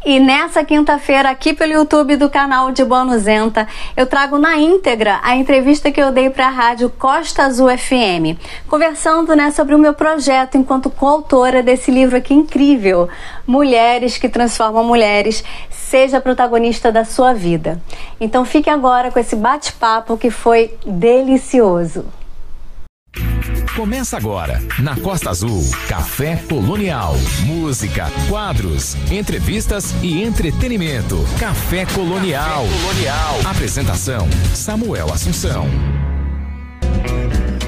E nessa quinta-feira, aqui pelo YouTube do canal de Bonuzenta, eu trago na íntegra a entrevista que eu dei para a rádio Costa Azul FM, conversando, sobre o meu projeto enquanto coautora desse livro aqui incrível, Mulheres que Transformam Mulheres, seja protagonista da sua vida. Então fique agora com esse bate-papo que foi delicioso. Começa agora, na Costa Azul, Café Colonial. Música, quadros, entrevistas e entretenimento. Café Colonial. Apresentação, Samuel Assunção.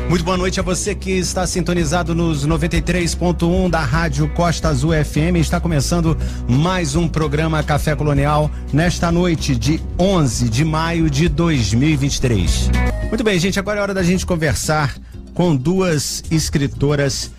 Muito boa noite a você que está sintonizado nos 93.1 da Rádio Costa Azul FM. Está começando mais um programa Café Colonial nesta noite de 11 de maio de 2023. Muito bem, gente, agora é hora da gente conversar com duas escritoras,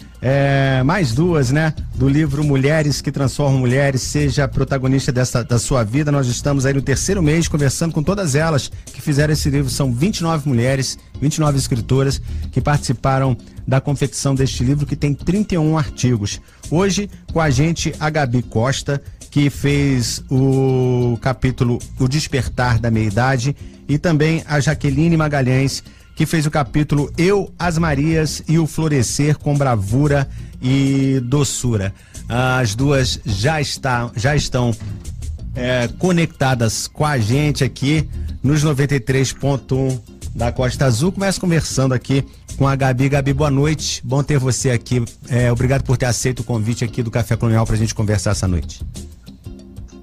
mais duas, do livro Mulheres que Transformam Mulheres, seja protagonista da sua vida. Nós estamos aí no terceiro mês conversando com todas elas que fizeram esse livro. São 29 mulheres, 29 escritoras que participaram da confecção deste livro, que tem 31 artigos. Hoje, com a gente, a Gabi Costa, que fez o capítulo O Despertar da Meia-Idade, e também a Jaqueline Magalhães, que fez o capítulo Eu, as Marias e o Florescer com Bravura e Doçura. As duas já estão conectadas com a gente aqui nos 93.1 da Costa Azul. Começo conversando aqui com a Gabi. Gabi, boa noite. Bom ter você aqui. Obrigado por ter aceito o convite aqui do Café Colonial para a gente conversar essa noite.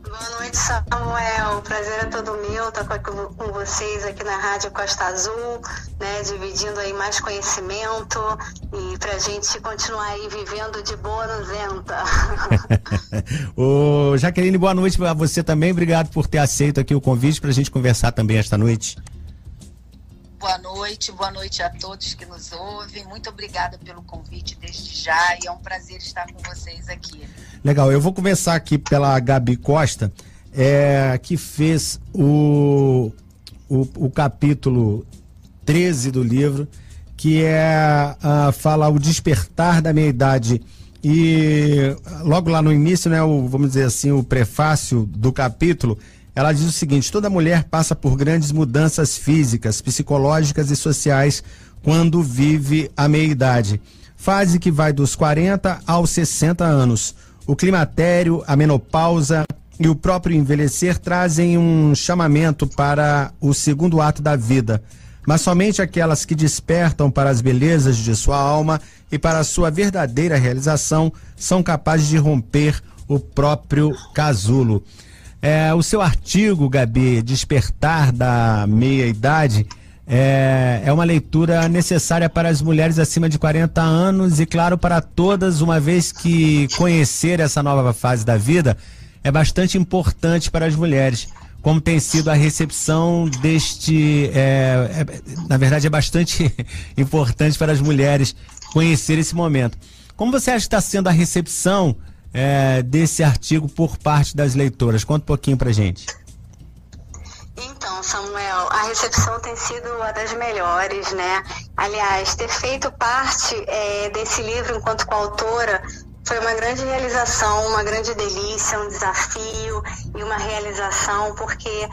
Boa noite, Samuel. O prazer é todo meu estar com vocês aqui na Rádio Costa Azul, dividindo aí mais conhecimento e pra gente continuar aí vivendo de Bonuzenta. Ô, Jaqueline, boa noite para você também. Obrigado por ter aceito aqui o convite pra gente conversar também esta noite. Boa noite a todos que nos ouvem. Muito obrigada pelo convite desde já e é um prazer estar com vocês aqui. Legal, eu vou começar aqui pela Gabi Costa, que fez o capítulo 13 do livro, que fala o despertar da meia-idade. E logo lá no início, vamos dizer assim, o prefácio do capítulo, ela diz o seguinte: toda mulher passa por grandes mudanças físicas, psicológicas e sociais quando vive a meia-idade. Fase que vai dos 40 aos 60 anos. O climatério, a menopausa e o próprio envelhecer trazem um chamamento para o segundo ato da vida. Mas somente aquelas que despertam para as belezas de sua alma e para a sua verdadeira realização são capazes de romper o próprio casulo. O seu artigo, Gabi, Despertar da Meia-Idade, é uma leitura necessária para as mulheres acima de 40 anos e, claro, para todas, uma vez que conhecer essa nova fase da vida é bastante importante para as mulheres. Como tem sido a recepção deste... na verdade, é bastante importante para as mulheres conhecer esse momento. Como você acha que está sendo a recepção desse artigo por parte das leitoras? Conta um pouquinho pra gente. Então, Samuel, a recepção tem sido uma das melhores, Aliás, ter feito parte desse livro enquanto coautora foi uma grande realização, uma grande delícia, um desafio e uma realização, porque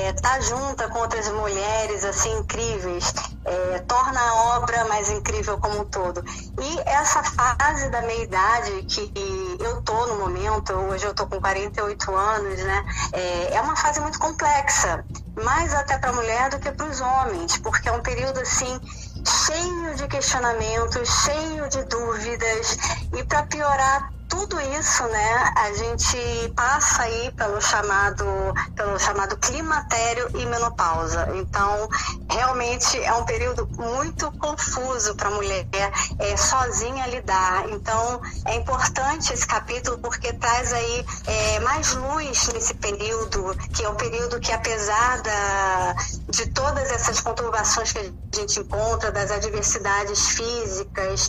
estar junta com outras mulheres assim incríveis torna a obra mais incrível como um todo. E essa fase da meia-idade que eu tô no momento, hoje eu tô com 48 anos, é uma fase muito complexa, mais até para a mulher do que para os homens, porque é um período assim cheio de questionamentos, cheio de dúvidas, e para piorar tudo isso, a gente passa aí pelo chamado climatério e menopausa. Então, realmente é um período muito confuso para a mulher sozinha lidar. Então, é importante esse capítulo porque traz aí mais luz nesse período, que é um período que, apesar de todas essas conturbações que a gente encontra, das adversidades físicas,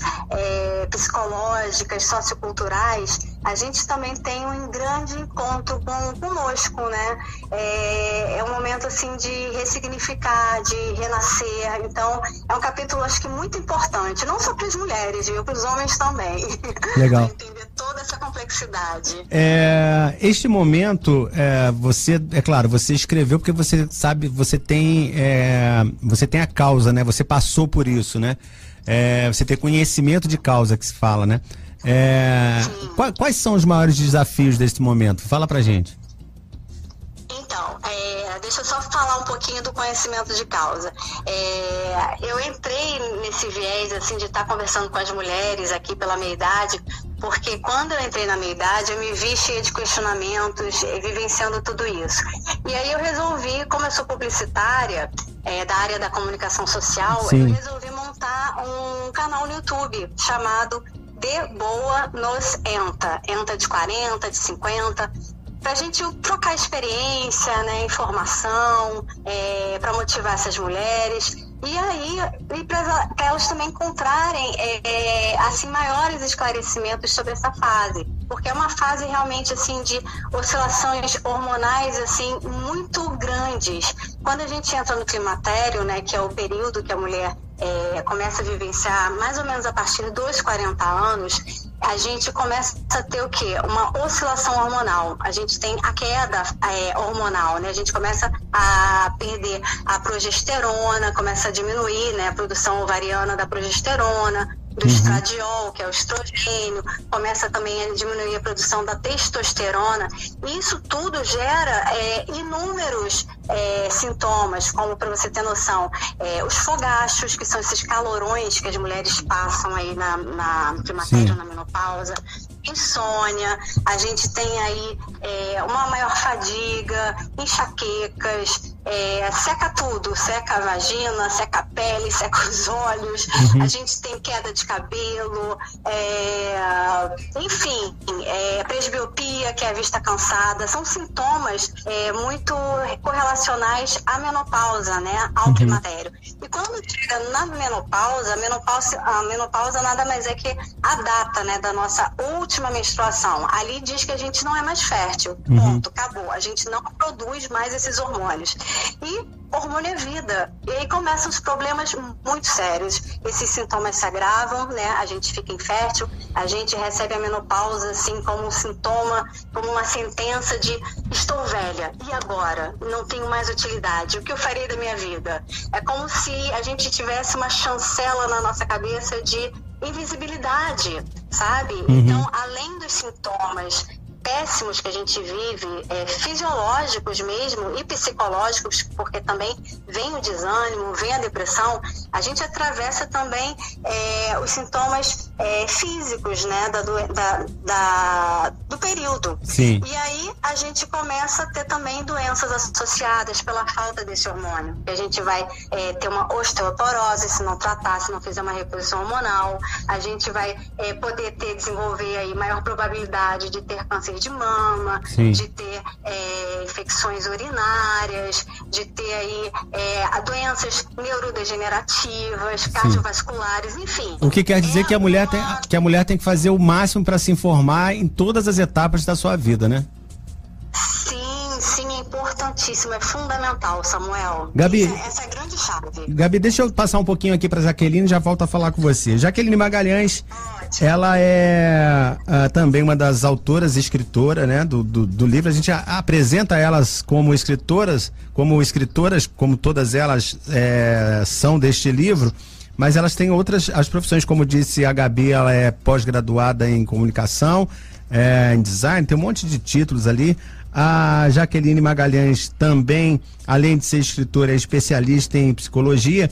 psicológicas, socioculturais, a gente também tem um grande encontro conosco, É um momento assim de ressignificar, de renascer. Então, é um capítulo, acho que muito importante, não só para as mulheres, para os homens também. Legal. Para entender toda essa complexidade complexidade. Este momento, você, é claro, você escreveu porque você sabe, você tem a causa, né? Você passou por isso, né? Você tem conhecimento de causa, que se fala, né? Quais são os maiores desafios deste momento? Fala pra gente. Então, deixa eu só falar um pouquinho do conhecimento de causa. Eu entrei nesse viés, assim, de estar conversando com as mulheres aqui pela meia-idade, porque quando eu entrei na meia-idade, eu me vi cheia de questionamentos, vivenciando tudo isso. E aí eu resolvi, como eu sou publicitária, da área da comunicação social, Sim. eu resolvi montar um canal no YouTube chamado De Boa Nos Enta de 40, de 50, pra gente trocar experiência, né, informação, para motivar essas mulheres. E aí, para elas também encontrarem assim, maiores esclarecimentos sobre essa fase, porque é uma fase realmente assim de oscilações hormonais assim muito grandes. Quando a gente entra no climatério, né, que é o período que a mulher começa a vivenciar mais ou menos a partir dos 40 anos, a gente começa a ter o quê? Uma oscilação hormonal. A gente tem a queda hormonal, né? A gente começa a perder a progesterona, começa a diminuir, né, a produção ovariana da progesterona, do estradiol, que é o estrogênio, começa também a diminuir a produção da testosterona. E isso tudo gera inúmeros sintomas, como, para você ter noção, os fogachos, que são esses calorões que as mulheres passam aí no climatério, na menopausa, insônia, a gente tem aí uma maior fadiga, enxaquecas, seca tudo, seca a vagina, seca a pele, seca os olhos, a gente tem queda de cabelo, enfim, presbiopia, que é a vista cansada, são sintomas muito correlacionais à menopausa, né, ao climatério. E quando chega na menopausa, a menopausa nada mais é que a data, né, da nossa última menstruação. Ali diz que a gente não é mais fértil, ponto, acabou, a gente não produz mais esses hormônios. E hormônio é vida. E aí começam os problemas muito sérios. Esses sintomas se agravam, né? A gente fica infértil, a gente recebe a menopausa assim como um sintoma, como uma sentença de estou velha, e agora? Não tenho mais utilidade. O que eu farei da minha vida? É como se a gente tivesse uma chancela na nossa cabeça de invisibilidade, sabe? Então, além dos sintomas péssimos que a gente vive, fisiológicos mesmo e psicológicos, porque também vem o desânimo, vem a depressão, a gente atravessa também os sintomas físicos, né, do período. Sim. E aí a gente começa a ter também doenças associadas pela falta desse hormônio. A gente vai ter uma osteoporose se não tratar, se não fizer uma reposição hormonal. A gente vai poder desenvolver aí maior probabilidade de ter câncer de mama, Sim. de ter infecções urinárias, de ter aí doenças neurodegenerativas, cardiovasculares, enfim. O que quer dizer que a mulher tem que fazer o máximo para se informar em todas as etapas da sua vida, né? Sim, é importantíssimo, é fundamental, Samuel. Gabi, essa é a grande chave. Gabi, deixa eu passar um pouquinho aqui para Jaqueline e já volto a falar com você. Jaqueline Magalhães, ela é também uma das autoras e escritora, né, do livro. A gente apresenta elas como escritoras, como todas elas são deste livro, mas elas têm as profissões, como disse a Gabi, ela é pós-graduada em comunicação, em design, tem um monte de títulos ali. A Jaqueline Magalhães também, além de ser escritora, é especialista em psicologia,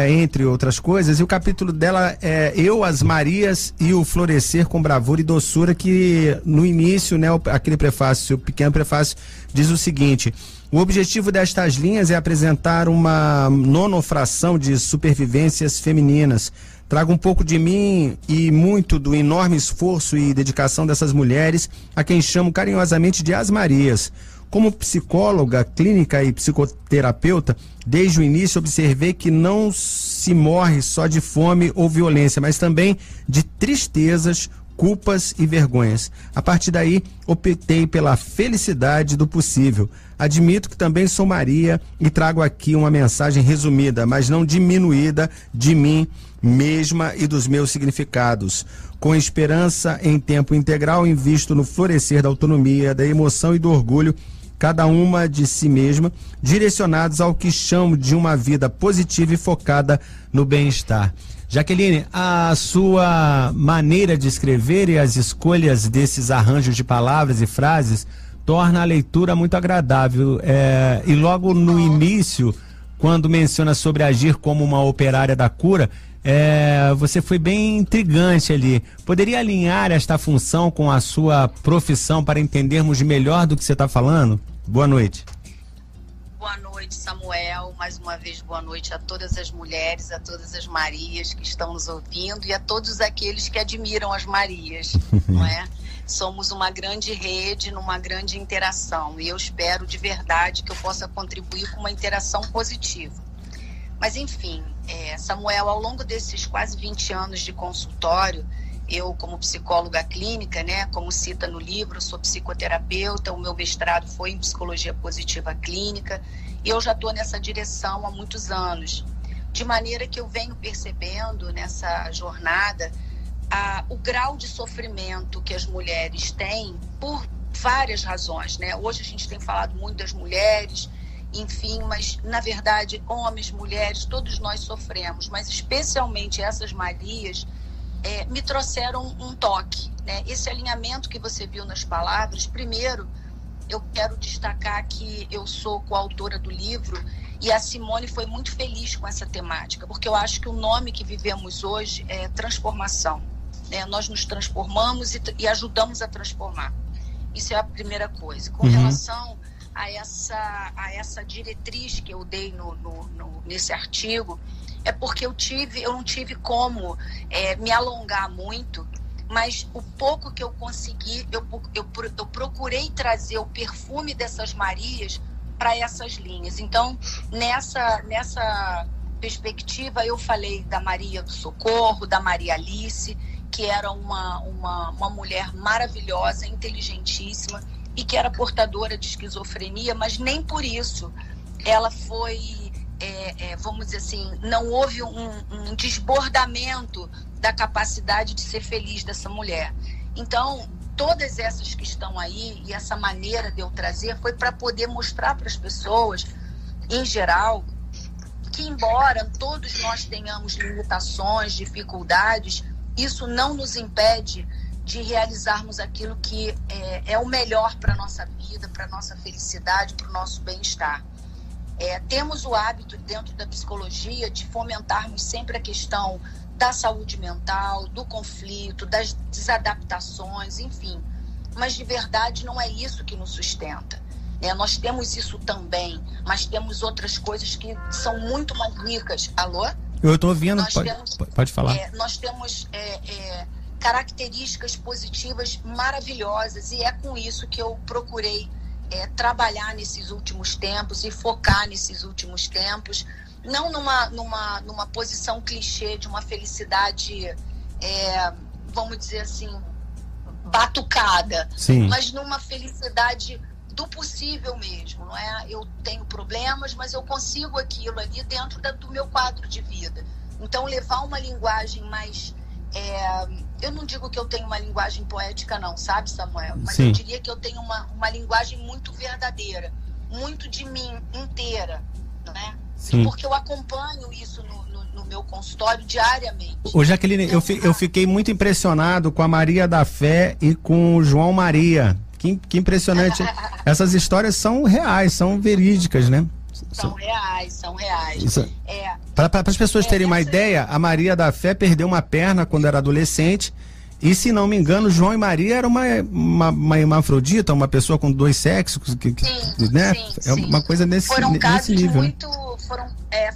entre outras coisas, e o capítulo dela é Eu, as Marias e o Florescer com Bravura e Doçura, que no início, né, aquele prefácio, o pequeno prefácio, diz o seguinte: o objetivo destas linhas é apresentar uma nonofração de supervivências femininas. Trago um pouco de mim e muito do enorme esforço e dedicação dessas mulheres, a quem chamo carinhosamente de As Marias. Como psicóloga, clínica e psicoterapeuta, desde o início observei que não se morre só de fome ou violência, mas também de tristezas, culpas e vergonhas. A partir daí, optei pela felicidade do possível. Admito que também sou Maria e trago aqui uma mensagem resumida, mas não diminuída, de mim mesma e dos meus significados. Com esperança em tempo integral, invisto no florescer da autonomia, da emoção e do orgulho, cada uma de si mesma, direcionados ao que chamo de uma vida positiva e focada no bem-estar. Jaqueline, a sua maneira de escrever e as escolhas desses arranjos de palavras e frases torna a leitura muito agradável. E logo no início, quando menciona sobre agir como uma operária da cura, você foi bem intrigante ali. Poderia alinhar esta função com a sua profissão para entendermos melhor do que você está falando? Boa noite. Boa noite, Samuel. Mais uma vez, boa noite a todas as mulheres, a todas as Marias que estão nos ouvindo e a todos aqueles que admiram as Marias, não é? Somos uma grande rede, numa grande interação, e eu espero de verdade que eu possa contribuir com uma interação positiva. Mas, enfim, Samuel, ao longo desses quase 20 anos de consultório, eu, como psicóloga clínica, né, como cita no livro, sou psicoterapeuta, o meu mestrado foi em psicologia positiva clínica, e eu já estou nessa direção há muitos anos. De maneira que eu venho percebendo nessa jornada o grau de sofrimento que as mulheres têm por várias razões, né? Hoje a gente tem falado muito das mulheres, enfim, mas na verdade homens, mulheres, todos nós sofremos, mas especialmente essas Marias me trouxeram um toque, né? Esse alinhamento que você viu nas palavras. Primeiro, eu quero destacar que eu sou coautora do livro e a Simone foi muito feliz com essa temática, porque eu acho que o nome que vivemos hoje é transformação, né? Nós nos transformamos e ajudamos a transformar. Isso é a primeira coisa. Com relação a essa diretriz que eu dei nesse artigo, é porque eu não tive como me alongar muito, mas o pouco que eu consegui, eu procurei trazer o perfume dessas Marias para essas linhas. Então, nessa perspectiva, eu falei da Maria do Socorro, da Maria Alice, que era uma mulher maravilhosa, inteligentíssima, e que era portadora de esquizofrenia, mas nem por isso ela foi, vamos dizer assim, não houve um desbordamento da capacidade de ser feliz dessa mulher. Então, todas essas que estão aí, e essa maneira de eu trazer, foi para poder mostrar para as pessoas, em geral, que embora todos nós tenhamos limitações, dificuldades, isso não nos impede de realizarmos aquilo que é o melhor para a nossa vida, para a nossa felicidade, para o nosso bem-estar. Temos o hábito dentro da psicologia de fomentarmos sempre a questão da saúde mental, do conflito, das desadaptações, enfim. Mas de verdade não é isso que nos sustenta. Nós temos isso também, mas temos outras coisas que são muito mais ricas. Alô? Eu estou ouvindo, pode falar. Nós temos características positivas maravilhosas, e é com isso que eu procurei trabalhar nesses últimos tempos e focar nesses últimos tempos, não numa posição clichê de uma felicidade, vamos dizer assim, batucada, sim, mas numa felicidade do possível mesmo, não é? Eu tenho problemas, mas eu consigo aquilo ali dentro do meu quadro de vida. Então, levar uma linguagem mais... eu não digo que eu tenho uma linguagem poética não, sabe, Samuel? Mas sim, eu diria que eu tenho uma linguagem muito verdadeira, muito de mim, inteira, né? Sim. Porque eu acompanho isso no meu consultório diariamente. Ô, Jaqueline, então, eu fiquei muito impressionado com a Maria da Fé e com o João Maria. Que impressionante. Essas histórias são reais, são verídicas, né? São reais. Para as pessoas terem uma ideia, a Maria da Fé perdeu uma perna quando era adolescente, e se não me engano, João e Maria era uma hermafrodita, uma pessoa com dois sexos, né? Sim. É uma coisa nesse nível.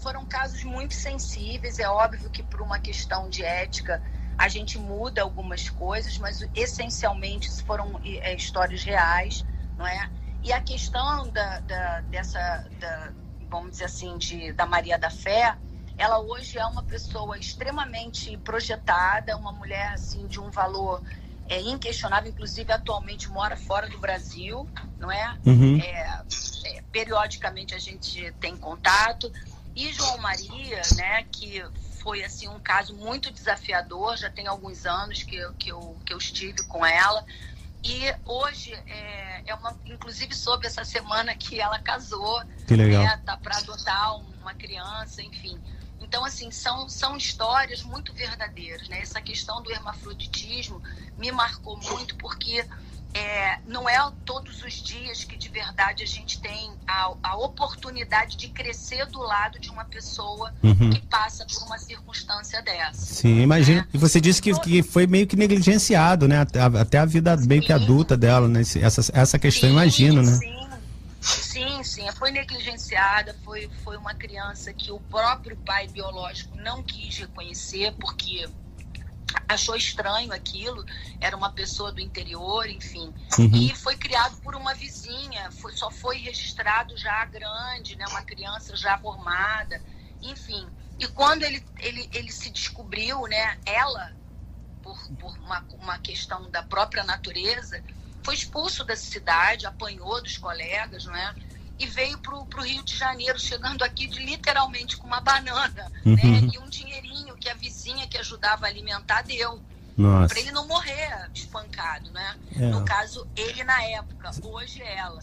Foram casos muito sensíveis. É óbvio que por uma questão de ética a gente muda algumas coisas, mas essencialmente foram histórias reais, não é? E a questão vamos dizer assim, da Maria da Fé, ela hoje é uma pessoa extremamente projetada, uma mulher assim de um valor inquestionável, inclusive atualmente mora fora do Brasil, não é? Periodicamente a gente tem contato. E João Maria, né, que foi assim um caso muito desafiador, já tem alguns anos que eu estive com ela. E hoje, inclusive soube essa semana que ela casou, que legal. Né, tá para adotar uma criança, enfim. Então, assim, são histórias muito verdadeiras, né? Essa questão do hermafroditismo me marcou muito, porque não é todos os dias que de verdade a gente tem a oportunidade de crescer do lado de uma pessoa que passa por uma circunstância dessa. Sim, imagina. E você disse que foi meio que negligenciado, né? Até a vida meio que adulta dela, né? Essa questão, imagino, né? Sim, foi negligenciada, foi uma criança que o próprio pai biológico não quis reconhecer, porque achou estranho aquilo, era uma pessoa do interior, enfim, e foi criado por uma vizinha, só foi registrado já grande, né, uma criança já formada, enfim, e quando ele se descobriu, né, ela, por uma questão da própria natureza, foi expulso da cidade, apanhou dos colegas, não é? E veio pro Rio de Janeiro, chegando aqui literalmente com uma banana, né? E um dinheirinho que a vizinha que ajudava a alimentar deu. Para ele não morrer espancado, né? No caso, ele na época, hoje ela.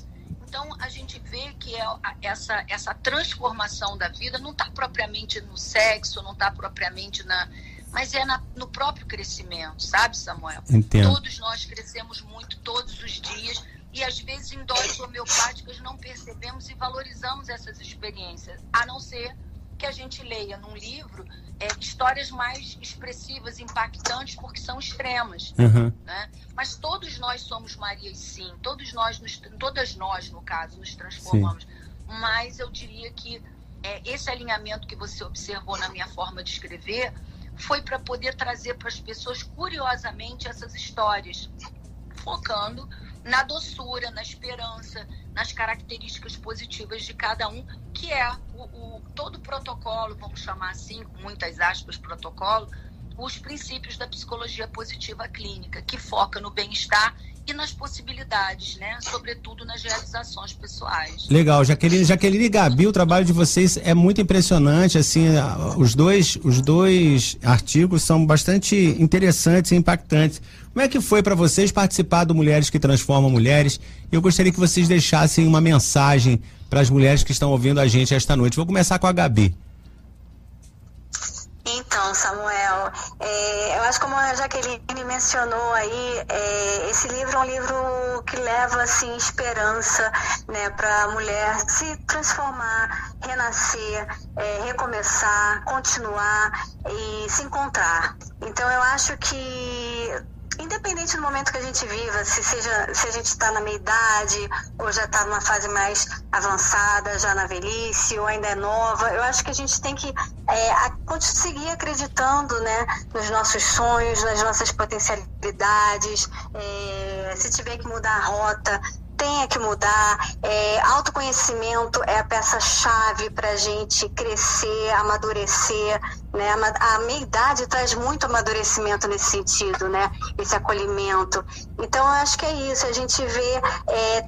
Então, a gente vê que essa transformação da vida não está propriamente no sexo, não está propriamente mas no próprio crescimento, sabe, Samuel? Entendo. Todos nós crescemos muito todos os dias e às vezes em doses homeopáticas não percebemos e valorizamos essas experiências, a não ser que a gente leia num livro histórias mais expressivas, impactantes, porque são extremas, né? Mas todos nós somos Marias, sim, todas nós, no caso, nos transformamos. Sim. Mas eu diria que esse alinhamento que você observou na minha forma de escrever foi para poder trazer para as pessoas, curiosamente, essas histórias, focando na doçura, na esperança, nas características positivas de cada um, que é todo o protocolo, vamos chamar assim, com muitas aspas, protocolo, os princípios da psicologia positiva clínica, que foca no bem-estar e nas possibilidades, né? Sobretudo nas realizações pessoais. Legal, Jaqueline e Gabi, o trabalho de vocês é muito impressionante, assim, os dois artigos são bastante interessantes e impactantes. Como é que foi para vocês participar do Mulheres que Transformam Mulheres? Eu gostaria que vocês deixassem uma mensagem para as mulheres que estão ouvindo a gente esta noite. Vou começar com a Gabi. Então, Samuel, eu acho que como a Jaqueline mencionou aí, esse livro é um livro que leva assim esperança, né, para a mulher se transformar, renascer, recomeçar, continuar e se encontrar. Então eu acho que independente do momento que a gente viva, se a gente está na meia-idade ou já está numa fase mais avançada, já na velhice ou ainda é nova, eu acho que a gente tem que seguir acreditando, né, nos nossos sonhos, nas nossas potencialidades. Se tiver que mudar a rota, tenha que mudar. Autoconhecimento é a peça-chave para a gente crescer, amadurecer, né? A meia-idade traz muito amadurecimento nesse sentido, né? Esse acolhimento. Então, eu acho que é isso, a gente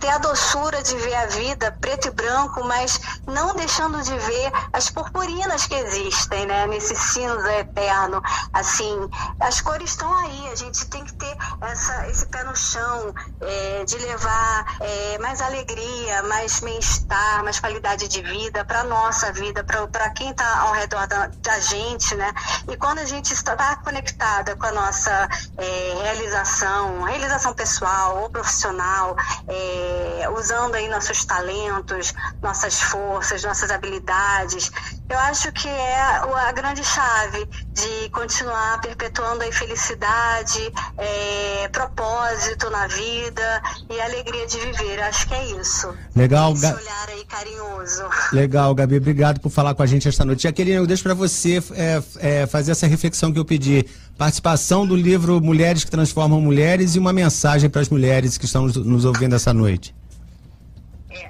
ter a doçura de ver a vida preto e branco, mas não deixando de ver as purpurinas que existem, né? Nesse cinza eterno. Assim, as cores estão aí, a gente tem que ter esse pé no chão, de levar mais alegria, mais bem-estar, mais qualidade de vida para a nossa vida, para quem está ao redor da gente, né? E quando a gente está conectada com a nossa realização pessoal ou profissional, usando aí nossos talentos, nossas forças, nossas habilidades, eu acho que é a grande chave de continuar perpetuando a felicidade, propósito na vida e alegria de viver. Acho que é isso. Legal, esse olhar aí carinhoso. Legal, Gabi, obrigado por falar com a gente esta noite. Jaqueline, eu deixo para você fazer essa reflexão que eu pedi. Participação do livro Mulheres que Transformam Mulheres e uma mensagem para as mulheres que estão nos ouvindo essa noite.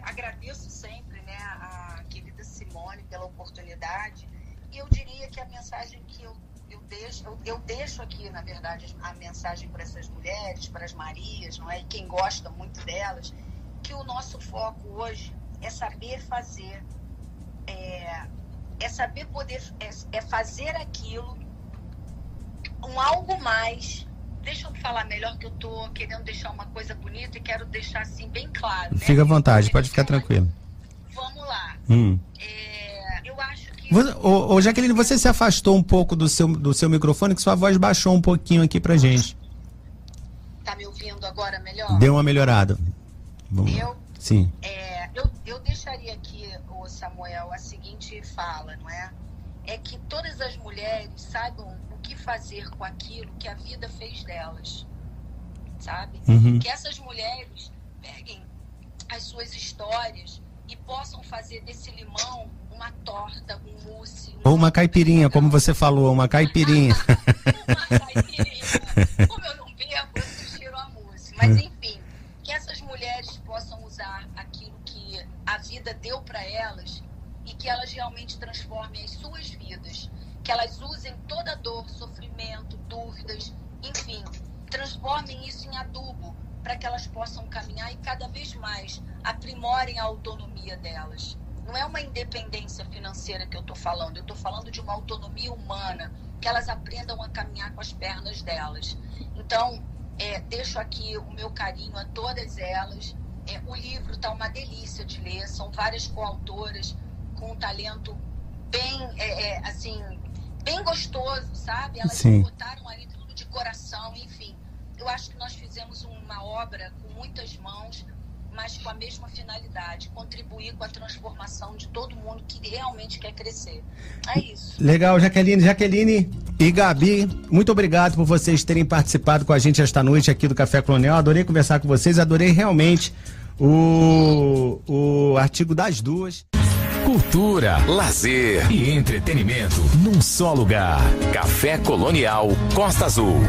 Agradeço sempre, né, a querida Simone pela oportunidade, e eu diria que a mensagem que eu eu deixo aqui, na verdade, a mensagem para essas mulheres, para as Marias, não é? E quem gosta muito delas, que o nosso foco hoje é saber fazer, é saber poder, é fazer aquilo, algo mais. Deixa eu falar melhor, que eu tô querendo deixar uma coisa bonita e quero deixar assim bem claro, né? Fica à vontade, pode ficar tranquilo. Vamos lá. Eu acho que... Ô, Jaqueline, você se afastou um pouco do seu microfone, que sua voz baixou um pouquinho aqui pra gente. Tá me ouvindo agora melhor? Deu uma melhorada. Deu? Sim. Eu deixaria aqui, ô Samuel, a seguinte fala, não é? É que todas as mulheres saibam o que fazer com aquilo que a vida fez delas, sabe? Que essas mulheres peguem as suas histórias e possam fazer desse limão uma torta, um mousse. Ou uma caipirinha, como você falou, uma caipirinha. Uma caipirinha. Como eu não bebo, eu sugiro a mousse. Mas enfim, que essas mulheres possam usar aquilo que a vida deu para elas e que elas realmente transformem as suas vidas. Que elas usem toda dor, sofrimento, dúvidas, enfim, transformem isso em adubo para que elas possam caminhar e cada vez mais aprimorem a autonomia delas. Não é uma independência financeira que eu estou falando, eu estou falando de uma autonomia humana, que elas aprendam a caminhar com as pernas delas. Então, deixo aqui o meu carinho a todas elas. O livro está uma delícia de ler, são várias coautoras com um talento bem, bem gostoso, sabe? Elas botaram ali tudo de coração, enfim. Eu acho que nós fizemos uma obra com muitas mãos, mas com a mesma finalidade, contribuir com a transformação de todo mundo que realmente quer crescer. É isso. Legal, Jaqueline e Gabi, muito obrigado por vocês terem participado com a gente esta noite aqui do Café Colonial. Adorei conversar com vocês, adorei realmente o artigo das duas. Cultura, lazer e entretenimento num só lugar. Café Colonial Costa Azul.